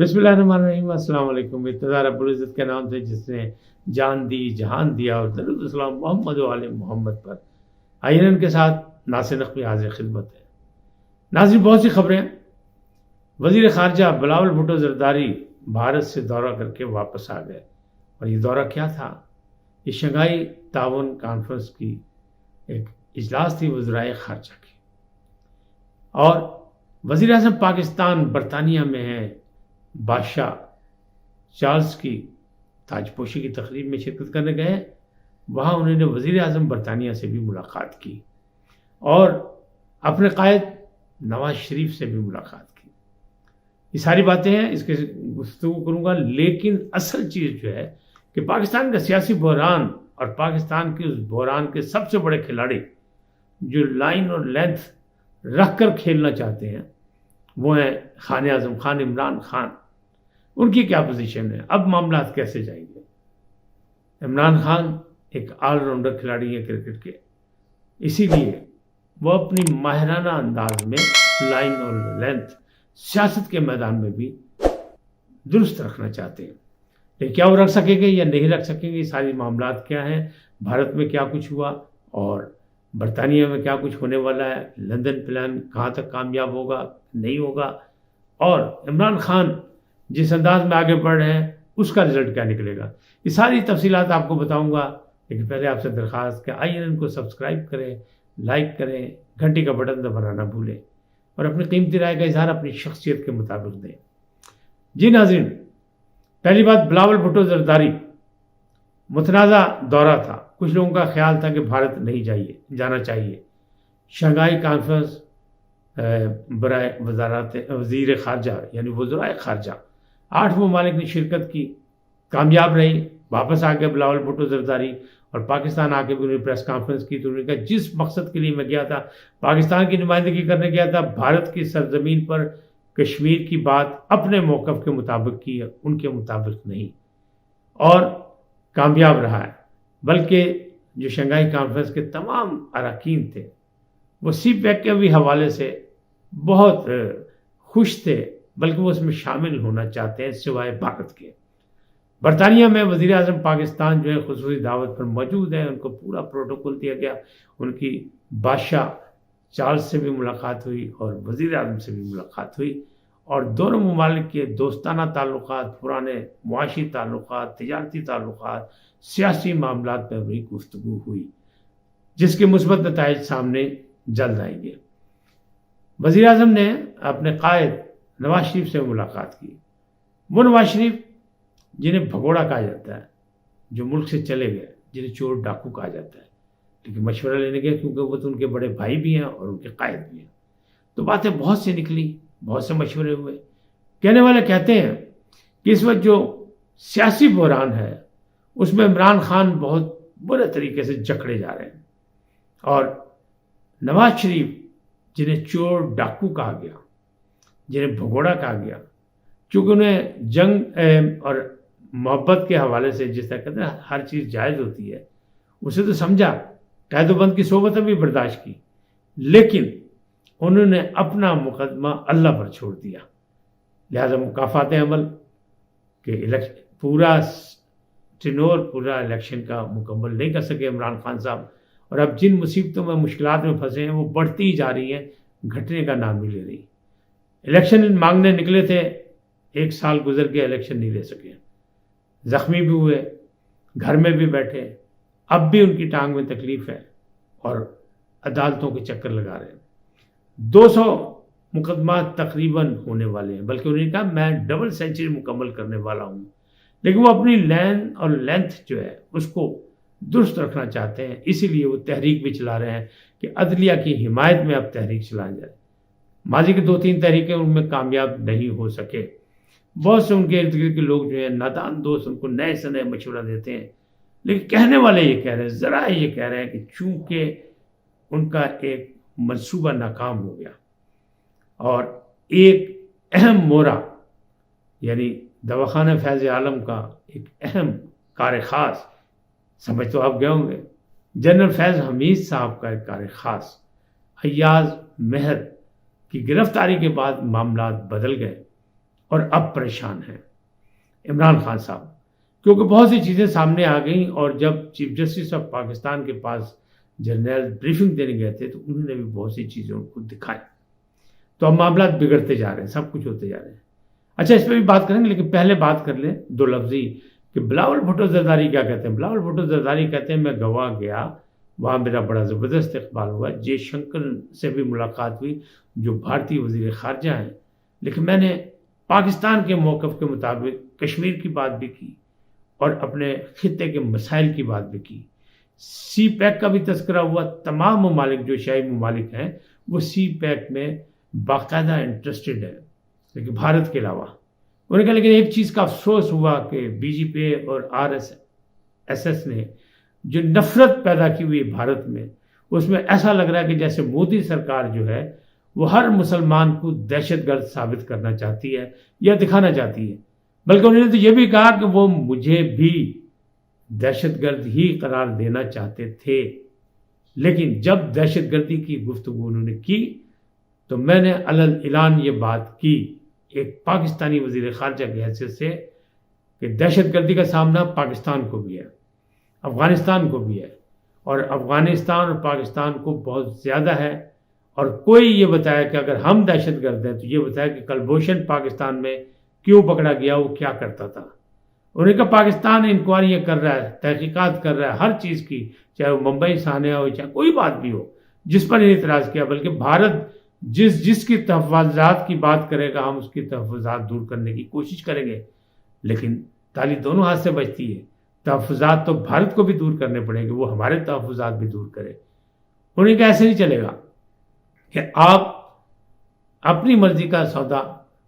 بسم اللہ الرحمن الرحیم، السلام علیکم۔ ابتدا رب العزت کے نام سے جس نے جان دی جہان دیا، اور درود السلام محمد و آل محمد پر۔ آئین کے ساتھ ناصر نقوی حاضر خدمت ہے۔ ناظرین، بہت سی خبریں۔ وزیر خارجہ بلاول بھٹو زرداری بھارت سے دورہ کر کے واپس آ گئے، اور یہ دورہ کیا تھا؟ یہ شنگھائی تعاون کانفرنس کی ایک اجلاس تھی وزرائے خارجہ کی، اور وزیر اعظم پاکستان برطانیہ میں ہیں، بادشاہ چارلس کی تاج پوشی کی تقریب میں شرکت کرنے گئے۔ وہاں انہوں نے وزیر اعظم برطانیہ سے بھی ملاقات کی، اور اپنے قائد نواز شریف سے بھی ملاقات کی۔ یہ ساری باتیں ہیں، اس کے گفتگو کروں گا، لیکن اصل چیز جو ہے کہ پاکستان کا سیاسی بحران اور پاکستان کے اس بحران کے سب سے بڑے کھلاڑی جو لائن اور لینتھ رکھ کر کھیلنا چاہتے ہیں، وہ ہیں خان اعظم خان عمران خان۔ ان کی کیا پوزیشن ہے؟ اب معاملات کیسے جائیں گے؟ عمران خان ایک آل راؤنڈر کھلاڑی ہیں کرکٹ کے، اسی لیے وہ اپنی ماہرانہ انداز میں لائن اور لینتھ سیاست کے میدان میں بھی درست رکھنا چاہتے ہیں، لیکن کیا وہ رکھ سکیں گے یا نہیں رکھ سکیں گے؟ یہ ساری معاملات کیا ہیں، بھارت میں کیا کچھ ہوا اور برطانیہ میں کیا کچھ ہونے والا ہے، لندن پلان کہاں تک کامیاب ہوگا نہیں ہوگا، اور عمران خان جس انداز میں آگے بڑھ رہے ہیں اس کا رزلٹ کیا نکلے گا، یہ ساری تفصیلات آپ کو بتاؤں گا۔ لیکن پہلے آپ سے درخواست کہ آئین کو سبسکرائب کریں، لائک کریں، گھنٹی کا بٹن دبانا نہ بھولیں، اور اپنی قیمتی رائے کا اظہار اپنی شخصیت کے مطابق دیں۔ جی ناظرین، پہلی بات، بلاول بھٹو زرداری متنازع دورہ تھا۔ کچھ لوگوں کا خیال تھا کہ بھارت نہیں جانا چاہیے۔ شنگھائی کانفرنس برائے وزیر خارجہ یعنی وزرائے خارجہ 8 ممالک نے شرکت کی، کامیاب رہی۔ واپس آ کے بلاول بھٹو زرداری اور پاکستان آ کے بھی انہوں نے پریس کانفرنس کی، تو انہوں نے کہا جس مقصد کے لیے میں گیا تھا، پاکستان کی نمائندگی کرنے گیا تھا، بھارت کی سرزمین پر کشمیر کی بات اپنے موقف کے مطابق کی، ان کے مطابق نہیں، اور کامیاب رہا ہے۔ بلکہ جو شنگھائی کانفرنس کے تمام اراکین تھے وہ سی پیک کے بھی حوالے سے بہت خوش تھے، بلکہ وہ اس میں شامل ہونا چاہتے ہیں سوائے بھارت کے۔ برطانیہ میں وزیر اعظم پاکستان جو ہے خصوصی دعوت پر موجود ہیں، ان کو پورا پروٹوکول دیا گیا، ان کی بادشاہ چارلس سے بھی ملاقات ہوئی اور وزیر اعظم سے بھی ملاقات ہوئی، اور دونوں ممالک کے دوستانہ تعلقات، پرانے معاشی تعلقات، تجارتی تعلقات، سیاسی معاملات پر بھی گفتگو ہوئی، جس کے مثبت نتائج سامنے جلد آئیں گے۔ وزیر اعظم نے اپنے قائد نواز شریف سے ملاقات کی۔ وہ نواز شریف جنہیں بھگوڑا کہا جاتا ہے، جو ملک سے چلے گئے، جنہیں چور ڈاکو کہا جاتا ہے، لیکن مشورہ لینے گئے کیونکہ وہ تو ان کے بڑے بھائی بھی ہیں اور ان کے قائد بھی ہیں، تو باتیں بہت سی نکلی، بہت سے مشورے ہوئے۔ کہنے والے کہتے ہیں کہ اس وقت جو سیاسی بحران ہے اس میں عمران خان بہت برے طریقے سے جکڑے جا رہے ہیں، اور نواز شریف جنہیں چور ڈاکو کہا گیا، جنہیں بھگوڑا کہا گیا، چونکہ انہیں جنگ اور محبت کے حوالے سے جس طرح کہتے ہیں ہر چیز جائز ہوتی ہے، اسے تو سمجھا، قید و بند کی صحبتیں بھی برداشت کی، لیکن انہوں نے اپنا مقدمہ اللہ پر چھوڑ دیا۔ لہذا مکافات عمل کہ پورا ٹینور پورا الیکشن کا مکمل نہیں کر سکے عمران خان صاحب، اور اب جن مصیبتوں میں مشکلات میں پھنسے ہیں وہ بڑھتی ہی جا رہی ہیں، گھٹنے کا نام نہیں لے رہی۔ الیکشن مانگنے نکلے تھے، 1 سال گزر کے الیکشن نہیں لے سکے، زخمی بھی ہوئے، گھر میں بھی بیٹھے، اب بھی ان کی ٹانگ میں تکلیف ہے، اور عدالتوں کے چکر لگا رہے ہیں۔ 200 مقدمات تقریباً ہونے والے ہیں، بلکہ انہوں نے کہا میں ڈبل سینچری مکمل کرنے والا ہوں، لیکن وہ اپنی لین اور لینتھ جو ہے اس کو درست رکھنا چاہتے ہیں، اسی لیے وہ تحریک بھی چلا رہے ہیں کہ عدلیہ کی حمایت میں اب تحریک چلایا جائے۔ ماضی کی 2-3 تحریکیں ان میں کامیاب نہیں ہو سکے، بہت سے ان کے ارد گرد کے لوگ جو ہیں نادان دوست ان کو نئے سے نئے مشورہ دیتے ہیں، لیکن کہنے والے یہ کہہ رہے ہیں، ذرائع یہ کہہ رہے ہیں کہ چونکہ ان کا ایک منصوبہ ناکام ہو گیا، اور ایک اہم مورا یعنی دواخانہ فیض عالم کا ایک اہم کار خاص، سمجھ تو آپ گئے ہوں گے، جنرل فیض حمید صاحب کا ایک کار خاص، ایاز مہر کی گرفتاری کے بعد معاملات بدل گئے، اور اب پریشان ہیں عمران خان صاحب، کیونکہ بہت سی چیزیں سامنے آ گئیں، اور جب چیف جسٹس آف پاکستان کے پاس جرنیل بریفنگ دینے گئے تھے تو انہوں نے بھی بہت سی چیزیں ان کو دکھائی، تو اب معاملات بگڑتے جا رہے ہیں، سب کچھ ہوتے جا رہے ہیں۔ اچھا، اس پہ بھی بات کریں گے، لیکن پہلے بات کر لیں دو لفظی کہ بلاول بھٹو زرداری کیا کہتے ہیں۔ بلاول بھٹو زرداری کہتے ہیں میں گوا گیا، وہاں میرا بڑا زبردست اقبال ہوا، جے شنکر سے بھی ملاقات ہوئی جو بھارتی وزیر خارجہ ہیں، لیکن میں نے پاکستان کے موقف کے مطابق کشمیر کی بات بھی کی اور اپنے خطے کے مسائل کی بات بھی کی۔ سی پیک کا بھی تذکرہ ہوا، تمام ممالک جو شاہی ممالک ہیں وہ سی پیک میں باقاعدہ انٹرسٹڈ ہے، لیکن بھارت کے علاوہ۔ انہوں نے کہا لیکن ایک چیز کا افسوس ہوا کہ بی جے پی اور RSS نے جو نفرت پیدا کی ہوئی بھارت میں، اس میں ایسا لگ رہا ہے کہ جیسے مودی سرکار جو ہے وہ ہر مسلمان کو دہشت گرد ثابت کرنا چاہتی ہے یا دکھانا چاہتی ہے، بلکہ انہوں نے تو یہ بھی کہا کہ وہ مجھے بھی دہشت گرد ہی قرار دینا چاہتے تھے، لیکن جب دہشت گردی کی گفتگو انہوں نے کی تو میں نے علل اعلان یہ بات کی ایک پاکستانی وزیر خارجہ کی حیثیت سے کہ دہشت گردی کا سامنا پاکستان کو بھی ہے، افغانستان کو بھی ہے، اور افغانستان اور پاکستان کو بہت زیادہ ہے، اور کوئی یہ بتایا کہ اگر ہم دہشت گرد ہیں تو یہ بتایا کہ کلبھوشن پاکستان میں کیوں پکڑا گیا، وہ کیا کرتا تھا۔ انہوں نے کہا پاکستان انکوائریاں کر رہا ہے، تحقیقات کر رہا ہے ہر چیز کی، چاہے وہ ممبئی سانحہ ہو، چاہے کوئی بات بھی ہو جس پر انہیں اعتراض کیا، بلکہ بھارت جس کی تحفظات کی بات کرے گا ہم اس کی تحفظات دور کرنے کی کوشش کریں گے، لیکن تالی دونوں ہاتھ سے بجتی ہے، تحفظات تو بھارت کو بھی دور کرنے پڑیں گے، وہ ہمارے تحفظات بھی دور کرے۔ انہوں نے کہا ایسے نہیں چلے گا کہ آپ اپنی مرضی کا سودا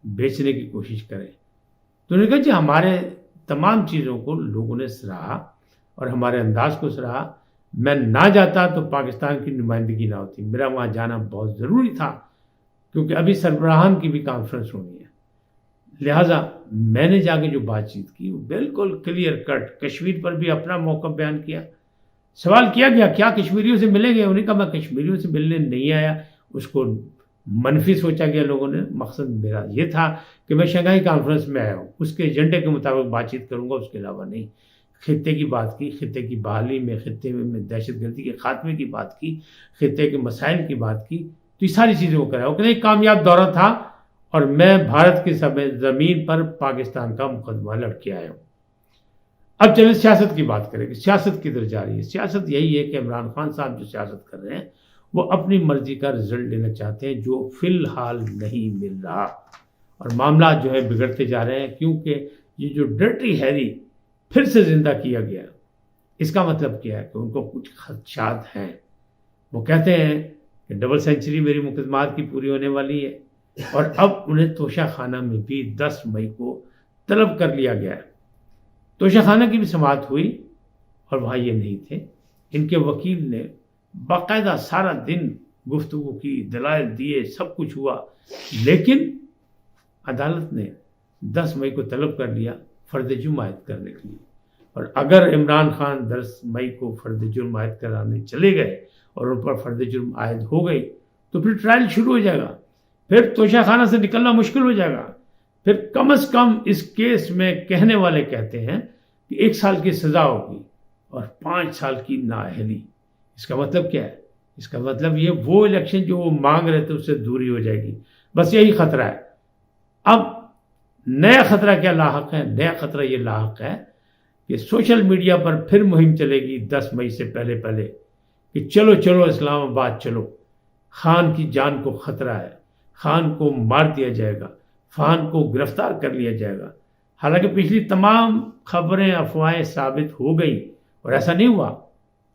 بیچنے کی کوشش کریں۔ تو انہوں نے کہا جی ہمارے تمام چیزوں کو لوگوں نے سراہا اور ہمارے انداز کو سراہا، میں نہ جاتا تو پاکستان کی نمائندگی نہ ہوتی، میرا وہاں جانا بہت ضروری تھا کیونکہ ابھی سربراہان کی بھی کانفرنس ہونی ہے، لہٰذا میں نے جا کے جو بات چیت کی وہ بالکل کلیئر کٹ، کشمیر پر بھی اپنا موقف بیان کیا۔ سوال کیا گیا کیا کشمیریوں سے ملیں گے، انہوں نے کہا میں کشمیریوں سے ملنے نہیں آیا، اس کو منفی سوچا گیا لوگوں نے، مقصد میرا یہ تھا کہ میں شنگھائی کانفرنس میں آیا ہوں، اس کے ایجنڈے کے مطابق بات چیت کروں گا، اس کے علاوہ نہیں۔ خطے کی بات کی، خطے کی بحالی میں، خطے میں دہشت گردی کے خاتمے کی بات کی، خطے کے مسائل کی بات کی، تو یہ ساری چیزیں وہ کرا، وہ کہتے ہیں کامیاب دورہ تھا اور میں بھارت کی زمین پر پاکستان کا مقدمہ لڑ کے آیا ہوں۔ اب چلیں سیاست کی بات کریں کہ سیاست کدھر جا رہی ہے۔ سیاست یہی ہے کہ عمران خان صاحب جو سیاست کر رہے ہیں وہ اپنی مرضی کا رزلٹ لینا چاہتے ہیں جو فی الحال نہیں مل رہا، اور معاملات جو ہے بگڑتے جا رہے ہیں، کیونکہ یہ جو ڈرٹی ہیری پھر سے زندہ کیا گیا، اس کا مطلب کیا ہے کہ ان کو کچھ خدشات ہیں۔ وہ کہتے ہیں کہ ڈبل سینچری میری مقدمات کی پوری ہونے والی ہے، اور اب انہیں توشہ خانہ میں بھی 10 مئی کو طلب کر لیا گیا ہے۔ توشہ خانہ کی بھی سماعت ہوئی اور وہاں یہ نہیں تھے، ان کے وکیل نے باقاعدہ سارا دن گفتگو کی، دلائل دیے، سب کچھ ہوا، لیکن عدالت نے 10 مئی کو طلب کر لیا فرد جرم عائد کرنے کے لیے، اور اگر عمران خان 10 مئی کو فرد جرم عائد کرانے چلے گئے اور ان پر فرد جرم عائد ہو گئی تو پھر ٹرائل شروع ہو جائے گا، پھر توشہ خانہ سے نکلنا مشکل ہو جائے گا، پھر کم از کم اس کیس میں کہنے والے کہتے ہیں کہ 1 سال کی سزا ہوگی اور 5 سال کی نااہلی۔ اس کا مطلب کیا ہے؟ اس کا مطلب یہ وہ الیکشن جو وہ مانگ رہے تھے اس سے دوری ہو جائے گی، بس یہی خطرہ ہے۔ اب نیا خطرہ کیا لاحق ہے؟ نیا خطرہ یہ لاحق ہے کہ سوشل میڈیا پر پھر مہم چلے گی 10 مئی سے پہلے کہ چلو چلو اسلام آباد چلو، خان کی جان کو خطرہ ہے، خان کو مار دیا جائے گا، خان کو گرفتار کر لیا جائے گا۔ حالانکہ پچھلی تمام خبریں افواہیں ثابت ہو گئی اور ایسا نہیں ہوا،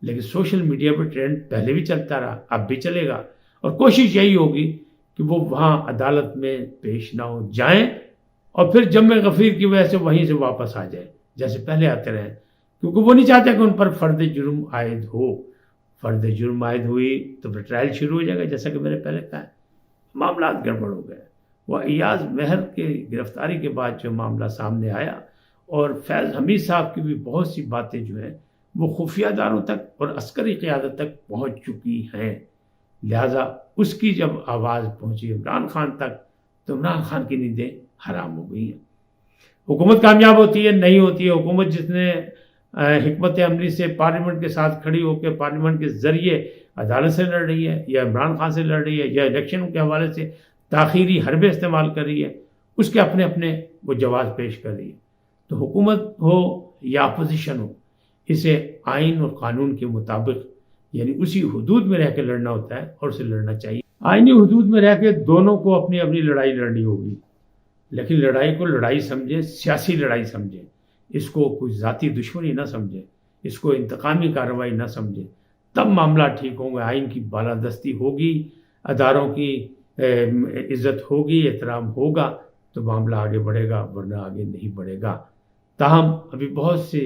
لیکن سوشل میڈیا پر ٹرینڈ پہلے بھی چلتا رہا، اب بھی چلے گا، اور کوشش یہی ہوگی کہ وہ وہاں عدالت میں پیش نہ ہو جائیں اور پھر جم غفیر کی وجہ سے وہیں سے واپس آ جائیں جیسے پہلے آتے رہے، کیونکہ وہ نہیں چاہتے کہ ان پر فرد جرم عائد ہو۔ فرد جرم عائد ہوئی تو پھر ٹرائل شروع ہو جائے گا، جیسا کہ میں نے پہلے کہا، معاملات گڑبڑ ہو گئے۔ وہ ایاز مہر کے گرفتاری کے بعد جو معاملہ سامنے آیا، اور فیض حمید صاحب کی بھی بہت سی باتیں جو ہیں وہ خفیہ اداروں تک اور عسکری قیادت تک پہنچ چکی ہیں، لہٰذا اس کی جب آواز پہنچی عمران خان تک تو عمران خان کی نیندیں حرام ہو گئی ہیں۔ حکومت کامیاب ہوتی ہے نہیں ہوتی ہے، حکومت جس نے حکمت عملی سے پارلیمنٹ کے ساتھ کھڑی ہو کے پارلیمنٹ کے ذریعے عدالت سے لڑ رہی ہے، یا عمران خان سے لڑ رہی ہے، یا الیکشن کے حوالے سے تاخیری حربے استعمال کر رہی ہے، اس کے اپنے اپنے وہ جواز پیش کر رہی ہے۔ تو حکومت ہو یا اپوزیشن ہو، اسے آئین اور قانون کے مطابق یعنی اسی حدود میں رہ کے لڑنا ہوتا ہے اور اسے لڑنا چاہیے۔ آئینی حدود میں رہ کے دونوں کو اپنی اپنی لڑائی لڑنی ہوگی، لیکن لڑائی کو لڑائی سمجھے، سیاسی لڑائی سمجھے، اس کو کوئی ذاتی دشمنی نہ سمجھے، اس کو انتقامی کارروائی نہ سمجھے، تب معاملہ ٹھیک ہوں گے، آئین کی بالادستی ہوگی، اداروں کی عزت ہوگی، احترام ہوگا تو معاملہ آگے بڑھے گا، ورنہ آگے نہیں بڑھے گا۔ تاہم ابھی بہت سے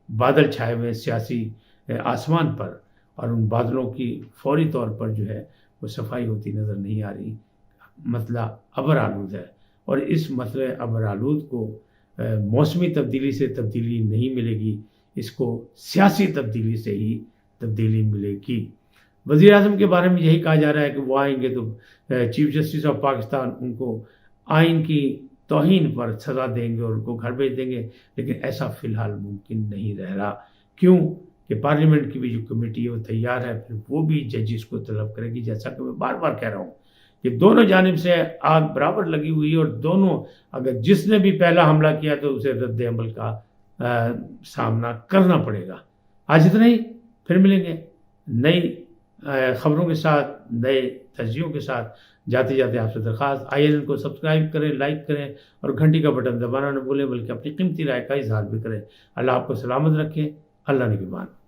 بادل چھائے ہوئے ہیں سیاسی آسمان پر، اور ان بادلوں کی فوری طور پر جو ہے وہ صفائی ہوتی نظر نہیں آ رہی۔ مسئلہ ابر آلود ہے، اور اس مسئلے ابر آلود کو موسمی تبدیلی سے تبدیلی نہیں ملے گی، اس کو سیاسی تبدیلی سے ہی تبدیلی ملے گی۔ وزیر اعظم کے بارے میں یہی کہا جا رہا ہے کہ وہ آئیں گے تو چیف جسٹس آف پاکستان ان کو آئین کی توہین پر سزا دیں گے اور ان کو گھر بھیج دیں گے، لیکن ایسا فی الحال ممکن نہیں رہ رہا۔ کیوں کہ پارلیمنٹ کی بھی جو کمیٹی ہے وہ تیار ہے، پھر وہ بھی ججز کو طلب کرے گی، جیسا کہ میں بار بار کہہ رہا ہوں کہ دونوں جانب سے آگ برابر لگی ہوئی ہے، اور دونوں اگر جس نے بھی پہلا حملہ کیا تو اسے رد عمل کا سامنا کرنا پڑے گا۔ آج اتنا ہی، پھر ملیں گے نئی خبروں کے ساتھ، نئے تجزیوں کے ساتھ۔ جاتے جاتے آپ سے درخواست، INN کو سبسکرائب کریں، لائک کریں اور گھنٹی کا بٹن دبانا نہ بھولیں، بلکہ اپنی قیمتی رائے کا اظہار بھی کریں۔ اللہ آپ کو سلامت رکھے، اللہ نگہبان۔